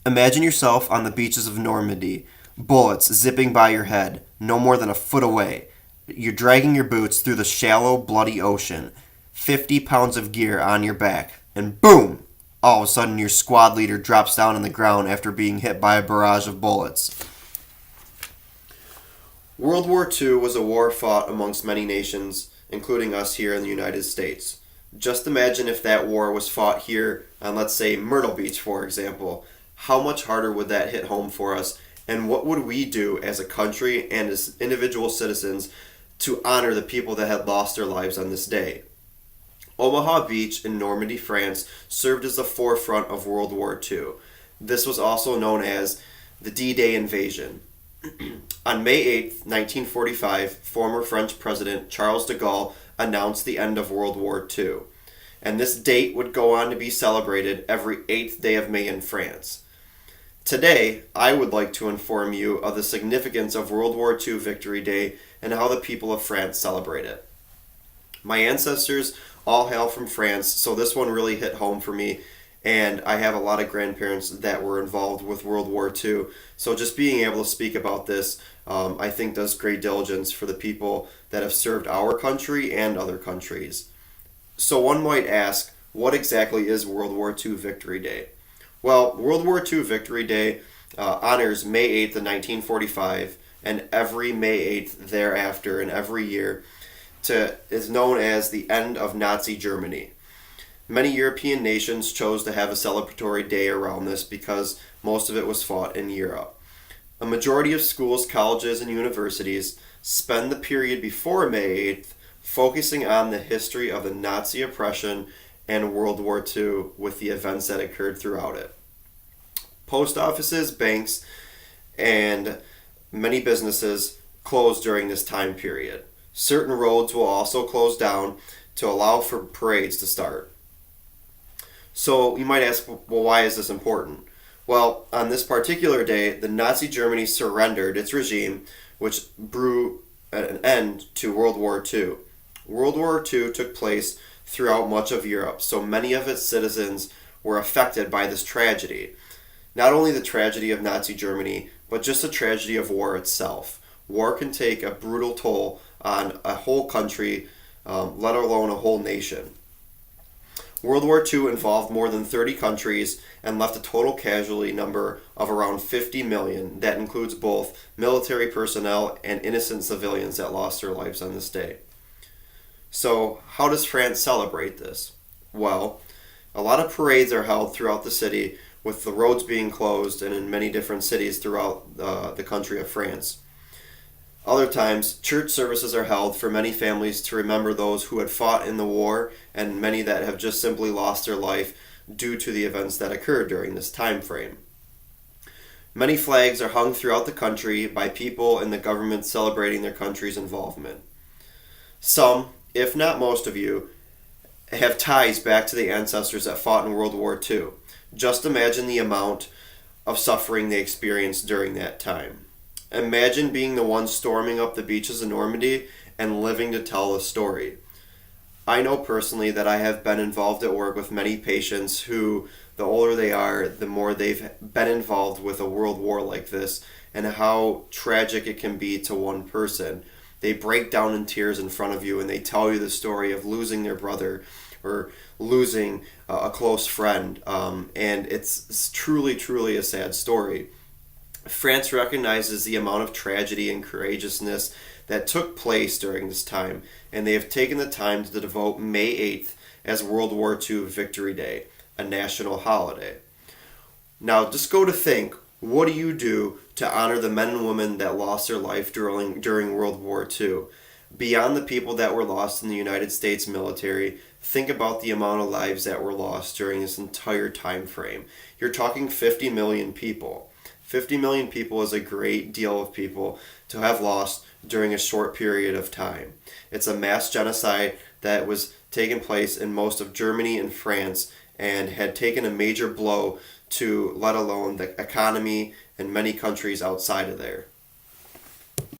Imagine yourself on the beaches of Normandy, bullets zipping by your head, no more than a foot away. You're dragging your boots through the shallow, bloody ocean, 50 pounds of gear on your back, and boom! All of a sudden, your squad leader drops down on the ground after being hit by a barrage of bullets. World War II was a war fought amongst many nations, including us here in the United States. Just imagine if that war was fought here on, let's say, Myrtle Beach, for example. How much harder would that hit home for us? And what would we do as a country and as individual citizens to honor the people that had lost their lives on this day? Omaha Beach in Normandy, France, served as the forefront of World War II. This was also known as the D-Day invasion. On May 8, 1945, former French President Charles de Gaulle announced the end of World War II. And this date would go on to be celebrated every 8th day of May in France. Today, I would like to inform you of the significance of World War II Victory Day and how the people of France celebrate it. My ancestors all hail from France, so this one really hit home for me, and I have a lot of grandparents that were involved with World War II, so just being able to speak about this, I think does great diligence for the people that have served our country and other countries. So one might ask, what exactly is World War II Victory Day? Well, World War II Victory Day honors May 8th of 1945 and every May 8th thereafter and every year is known as the end of Nazi Germany. Many European nations chose to have a celebratory day around this because most of it was fought in Europe. A majority of schools, colleges, and universities spend the period before May 8th focusing on the history of the Nazi oppression and World War II with the events that occurred throughout it. Post offices, banks, and many businesses closed during this time period. Certain roads will also close down to allow for parades to start. So you might ask, well, why is this important? Well, on this particular day, the Nazi Germany surrendered its regime, which brought an end to World War II. World War II took place throughout much of Europe, so many of its citizens were affected by this tragedy. Not only the tragedy of Nazi Germany, but just the tragedy of war itself. War can take a brutal toll on a whole country, let alone a whole nation. World War II involved more than 30 countries and left a total casualty number of around 50 million. That includes both military personnel and innocent civilians that lost their lives on this day. So, how does France celebrate this? Well, a lot of parades are held throughout the city, with the roads being closed and in many different cities throughout the country of France. Other times, church services are held for many families to remember those who had fought in the war and many that have just simply lost their life due to the events that occurred during this time frame. Many flags are hung throughout the country by people and the government celebrating their country's involvement. Some, if not most of you, have ties back to the ancestors that fought in World War II. Just imagine the amount of suffering they experienced during that time. Imagine being the one storming up the beaches of Normandy and living to tell the story. I know personally that I have been involved at work with many patients who, the older they are, the more they've been involved with a world war like this and how tragic it can be to one person. They break down in tears in front of you and they tell you the story of losing their brother or losing a close friend, and it's truly, truly a sad story. France recognizes the amount of tragedy and courageousness that took place during this time, and they have taken the time to devote May 8th as World War II Victory Day, a national holiday. Now, just go to think, what do you do to honor the men and women that lost their life during World War II? Beyond the people that were lost in the United States military, think about the amount of lives that were lost during this entire time frame. You're talking 50 million people. 50 million people is a great deal of people to have lost during a short period of time. It's a mass genocide that was taking place in most of Germany and France and had taken a major blow to let alone the economy and many countries outside of there.